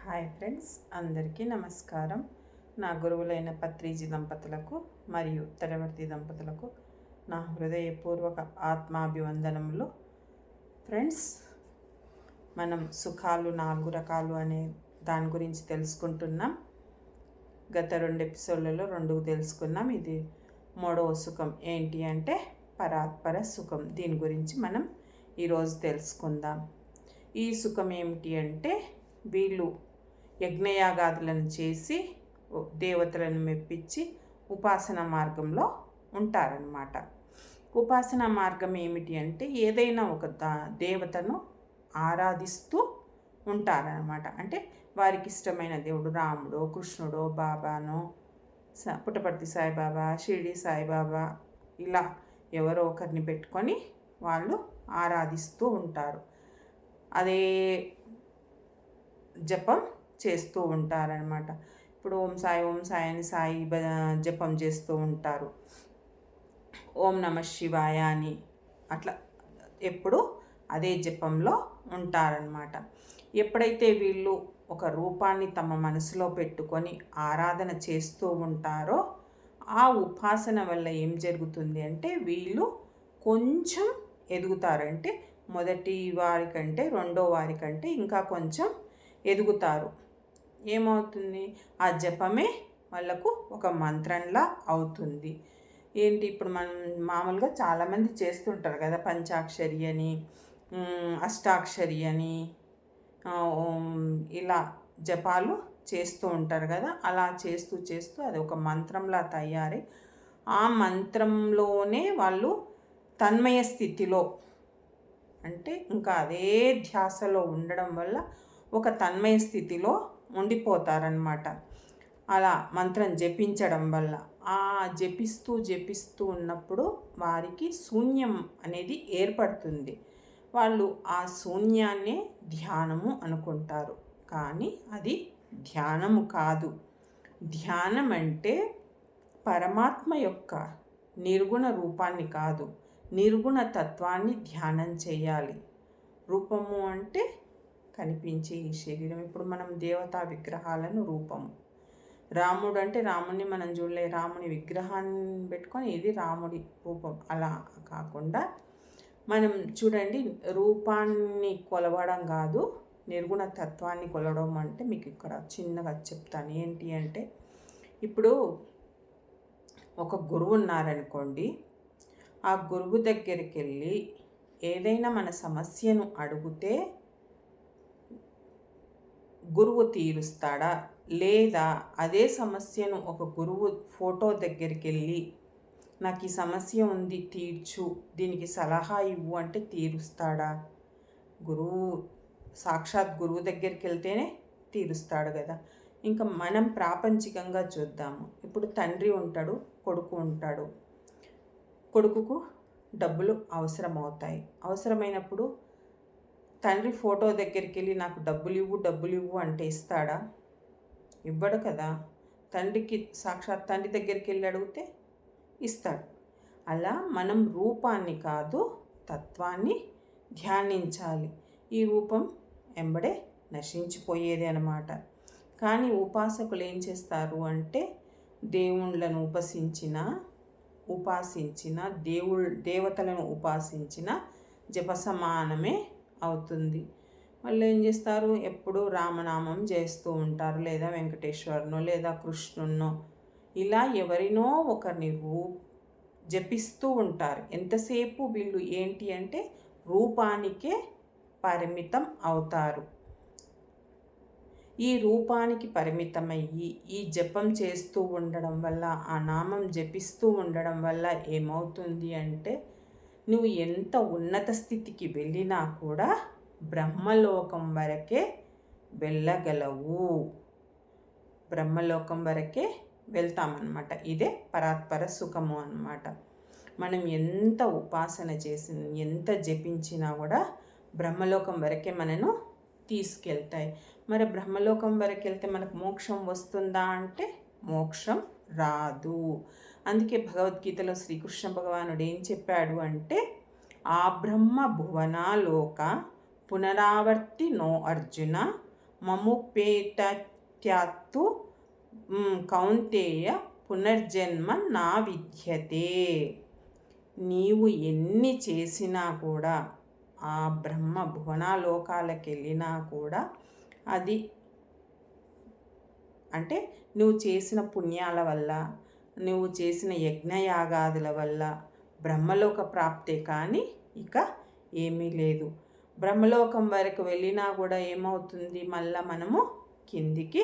Hi friends, అందరికీ నమస్కారం. నా గురువులైన పత్రిజీ దంపతులకు మరియు తెరవర్తి దంపతులకు నా హృదయపూర్వక ఆత్మాభివందనములు. ఫ్రెండ్స్, మనం సుఖాలు 4 రకాలు అనే దాని గురించి తెలుసుకుంటున్నాం. గత 2 ఎపిసోడ్లలో 2 తెలుసుకున్నాం. ఇది 3వ సుఖం ఏంటి అంటే పరాత్పర సుఖం. దీని గురించి మనం ఈరోజు తెలుసుకుందాం. ఈ సుఖం ఏమిటి అంటే వీళ్ళు యజ్ఞయాగాదులను చేసి దేవతలను మెప్పించి ఉపాసన మార్గంలో ఉంటారన్నమాట. ఉపాసన మార్గం ఏమిటి అంటే ఏదైనా ఒక దేవతను ఆరాధిస్తూ ఉంటారన్నమాట. అంటే వారికి ఇష్టమైన దేవుడు రాముడో, కృష్ణుడో, బాబానో, పుట్టపర్తి సాయిబాబా, షిరిడి సాయిబాబా, ఇలా ఎవరో ఒకరిని పెట్టుకొని వాళ్ళు ఆరాధిస్తూ ఉంటారు. అదే జపం చేస్తూ ఉంటారనమాట. ఇప్పుడు ఓం సాయి అని సాయి జపం చేస్తూ ఉంటారు. ఓం నమ శివాయ అని అట్లా ఎప్పుడు అదే జపంలో ఉంటారనమాట. ఎప్పుడైతే వీళ్ళు ఒక రూపాన్ని తమ మనసులో పెట్టుకొని ఆరాధన చేస్తూ ఉంటారో ఆ ఉపాసన వల్ల ఏం జరుగుతుంది అంటే వీళ్ళు కొంచెం ఎదుగుతారంటే మొదటి వారికంటే రెండో వారికంటే ఇంకా కొంచెం ఎదుగుతారు. ఏమవుతుంది? ఆ జపమే వాళ్ళకు ఒక మంత్రంలా అవుతుంది. ఏంటి, ఇప్పుడు మనం మామూలుగా చాలామంది చేస్తుంటారు కదా, పంచాక్షరి అని, అష్టాక్షరి అని, ఇలా జపాలు చేస్తూ ఉంటారు కదా. అలా చేస్తూ చేస్తూ అది ఒక మంత్రంలా తయారై ఆ మంత్రంలోనే వాళ్ళు తన్మయ స్థితిలో, అంటే ఇంకా అదే ధ్యాసలో ఉండడం వల్ల ఒక తన్మయ స్థితిలో ఉండిపోతారనమాట. అలా మంత్రం జపించడం వల్ల ఆ జపిస్తూ ఉన్నప్పుడు వారికి శూన్యం అనేది ఏర్పడుతుంది. వాళ్ళు ఆ శూన్యాన్నే ధ్యానము అనుకుంటారు, కానీ అది ధ్యానము కాదు. ధ్యానం అంటే పరమాత్మ యొక్క నిర్గుణ రూపాన్ని కాదు, నిర్గుణ తత్వాన్ని ధ్యానం చేయాలి. రూపము అంటే కనిపించే ఈ శరీరం. ఇప్పుడు మనం దేవతా విగ్రహాలను రూపము, రాముడు అంటే రాముడిని మనం చూడలే, రాముని విగ్రహాన్ని పెట్టుకొని ఇది రాముడి రూపం అలా కాకుండా మనం చూడండి, రూపాన్ని కొలవడం కాదు, నిర్గుణ తత్వాన్ని కొలవడం అంటే మీకు ఇక్కడ చిన్నగా చెప్తాను. ఏంటి అంటే ఇప్పుడు ఒక గురువు ఉన్నారనుకోండి, ఆ గురువు దగ్గరికి వెళ్ళి ఏదైనా మన సమస్యను అడిగితే గురువు తీరుస్తాడా? లేదా అదే సమస్యను ఒక గురువు ఫోటో దగ్గరికి వెళ్ళి నాకు ఈ సమస్య ఉంది తీర్చు, దీనికి సలహా ఇవ్వు అంటే తీరుస్తాడా? గురువు, సాక్షాత్ గురువు దగ్గరికి వెళ్తేనే తీరుస్తాడు కదా. ఇంకా మనం ప్రాపంచికంగా చూద్దాము. ఇప్పుడు తండ్రి ఉంటాడు, కొడుకు ఉంటాడు. కొడుకుకు డబ్బులు అవసరమవుతాయి. అవసరమైనప్పుడు తండ్రి ఫోటో దగ్గరికి వెళ్ళి నాకు డబ్బులు ఇవ్వు అంటే ఇస్తాడా? ఇవ్వడు కదా. తండ్రికి సాక్షాత్ తండ్రి దగ్గరికి వెళ్ళి అడిగితే ఇస్తాడు. అలా మనం రూపాన్ని కాదు, తత్వాన్ని ధ్యానించాలి. ఈ రూపం ఎంబడే నశించిపోయేది అన్నమాట. కానీ ఉపాసకులు ఏం చేస్తారు అంటే దేవుళ్ళను ఉపాసించిన దేవతలను ఉపాసించిన జపసమానమే అవుతుంది. వాళ్ళు ఏం చేస్తారు, ఎప్పుడు రామనామం చేస్తూ ఉంటారు, లేదా వెంకటేశ్వరునో లేదా కృష్ణున్నో ఇలా ఎవరినో ఒకరిని జపిస్తూ ఉంటారు. ఎంతసేపు వీళ్ళు ఏంటి అంటే రూపానికే పరిమితం అవుతారు. ఈ రూపానికి పరిమితమయ్యి ఈ జపం చేస్తూ ఉండడం వల్ల, ఆ నామం జపిస్తూ ఉండడం వల్ల ఏమవుతుంది అంటే నువ్వు ఎంత ఉన్నత స్థితికి వెళ్ళినా కూడా బ్రహ్మలోకం వరకే వెళ్ళగలవు. బ్రహ్మలోకం వరకే వెళ్తామన్నమాట. ఇదే పరాత్పర సుఖము అన్నమాట. మనం ఎంత ఉపాసన చేసిన, ఎంత జపించినా కూడా బ్రహ్మలోకం వరకే మనను తీసుకెళ్తాయి. మరి బ్రహ్మలోకం వరకు వెళ్తే మనకు మోక్షం వస్తుందా అంటే మోక్షం రాదు. అందుకే భగవద్గీతలో శ్రీకృష్ణ భగవానుడు ఏం చెప్పాడు అంటే ఆ బ్రహ్మ భువనాలోక పునరావర్తి నో అర్జున మముపేత్యాత్తు కౌంతేయ పునర్జన్మ నా విద్యతే. నీవు ఎన్ని చేసినా కూడా, ఆ బ్రహ్మ భువనాలోకాలకు వెళ్ళినా కూడా, అది అంటే నువ్వు చేసిన పుణ్యాల వల్ల, నువ్వు చేసిన యజ్ఞయాగాదుల వల్ల బ్రహ్మలోక ప్రాప్తే కానీ ఇక ఏమీ లేదు. బ్రహ్మలోకం వరకు వెళ్ళినా కూడా ఏమవుతుంది, మళ్ళా మనము కిందికి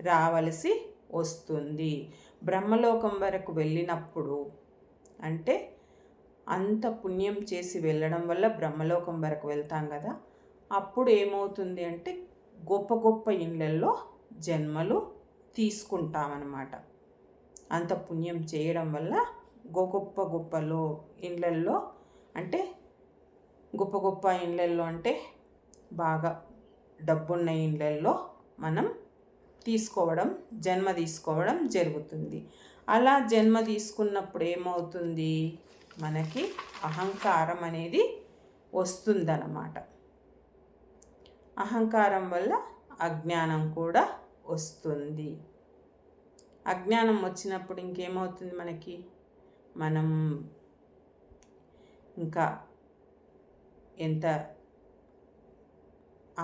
రావలసి వస్తుంది. బ్రహ్మలోకం వరకు వెళ్ళినప్పుడు అంటే అంత పుణ్యం చేసి వెళ్ళడం వల్ల బ్రహ్మలోకం వరకు వెళ్తాం కదా, అప్పుడు ఏమవుతుంది అంటే గొప్ప గొప్ప ఇళ్ళల్లో జన్మలు తీసుకుంటామన్నమాట. అంత పుణ్యం చేయడం వల్ల గొప్ప గొప్పలో ఇళ్ళల్లో అంటే గొప్ప గొప్ప ఇళ్ళల్లో అంటే బాగా డబ్బున్న ఇళ్ళల్లో మనం జన్మ తీసుకోవడం జరుగుతుంది. అలా జన్మ తీసుకున్నప్పుడు ఏమవుతుంది, మనకి అహంకారం అనేది వస్తుందన్నమాట. అహంకారం వల్ల అజ్ఞానం కూడా వస్తుంది. అజ్ఞానం వచ్చినప్పుడు ఇంకేమవుతుంది, మనం ఇంకా ఎంత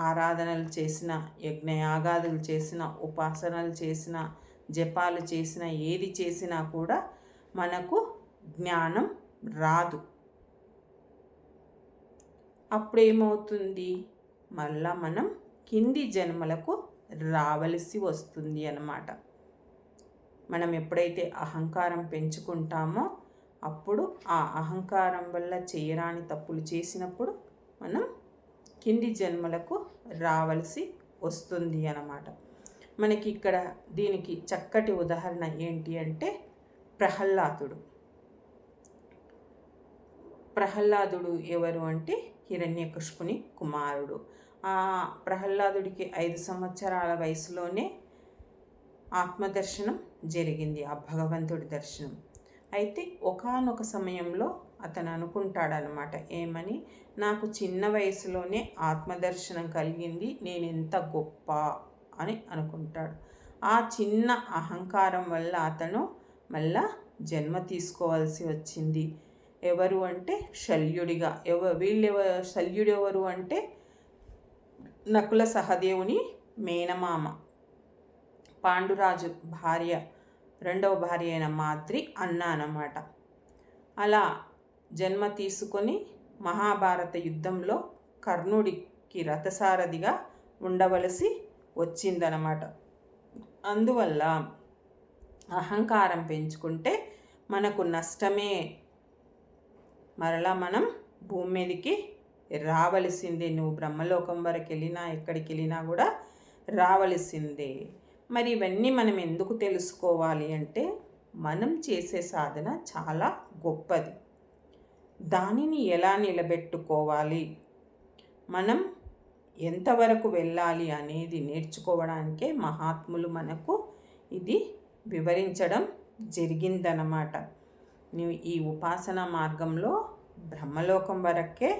ఆరాధనలు చేసినా, యజ్ఞయాగాదులు చేసినా, ఉపాసనలు చేసినా, జపాలు చేసినా, ఏది చేసినా కూడా మనకు జ్ఞానం రాదు. అప్పుడేమవుతుంది, మళ్ళా మనం కింది జన్మలకు రావలసి వస్తుంది అన్నమాట. మనం ఎప్పుడైతే అహంకారం పెంచుకుంటామో అప్పుడు ఆ అహంకారం వల్ల చేయరాని తప్పులు చేసినప్పుడు మనం కింది జన్మలకు రావలసి వస్తుంది అన్నమాట. మనకి ఇక్కడ దీనికి చక్కటి ఉదాహరణ ఏంటి అంటే ప్రహ్లాదుడు ఎవరు అంటే హిరణ్యకశిపుని కుమారుడు. ఆ ప్రహ్లాదుడికి 5 సంవత్సరాల వయసులోనే ఆత్మదర్శనం జరిగింది, ఆ భగవంతుడి దర్శనం. అయితే ఒకానొక సమయంలో అతను అనుకుంటాడనమాట, ఏమని, నాకు చిన్న వయసులోనే ఆత్మదర్శనం కలిగింది, నేను ఎంత గొప్ప అని అనుకుంటాడు. ఆ చిన్న అహంకారం వల్ల అతను మళ్ళా జన్మ తీసుకోవాల్సి వచ్చింది. ఎవరు అంటే శల్యుడిగా. శల్యుడు ఎవరు అంటే నకుల సహదేవుని మేనమామ, పాండురాజు భార్య, రెండవ భార్య అయిన మాద్రి అన్న అన్నమాట. అలా జన్మ తీసుకొని మహాభారత యుద్ధంలో కర్ణుడికి రథసారథిగా ఉండవలసి వచ్చిందనమాట. అందువల్ల అహంకారం పెంచుకుంటే మనకు నష్టమే. మరలా మనం భూమి మీదకి రావలసిందే. నువ్వు బ్రహ్మలోకం వరకు వెళ్ళినా, ఎక్కడికి వెళ్ళినా కూడా రావలసిందే. మరి ఇవన్నీ మనం ఎందుకు తెలుసుకోవాలి అంటే, మనం చేసే సాధన చాలా గొప్పది. దానిని ఎలా నిలబెట్టుకోవాలి, మనం ఎంతవరకు వెళ్ళాలి అనేది నేర్చుకోవడానికే మహాత్ములు మనకు ఇది వివరించడం జరిగిందనమాట. నువ్వు ఈ ఉపాసన మార్గంలో బ్రహ్మలోకం వరకే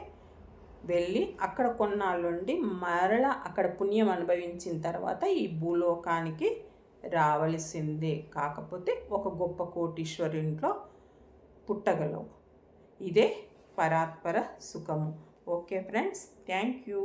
వెళ్ళి అక్కడ కొన్నాళ్ళుండి మరలా అక్కడ పుణ్యం అనుభవించిన తర్వాత ఈ భూలోకానికి రావలసిందే. కాకపోతే ఒక గొప్ప కోటీశ్వరునిలో పుట్టగలవు. ఇదే పరాత్పర సుఖము. Okay friends, thank you.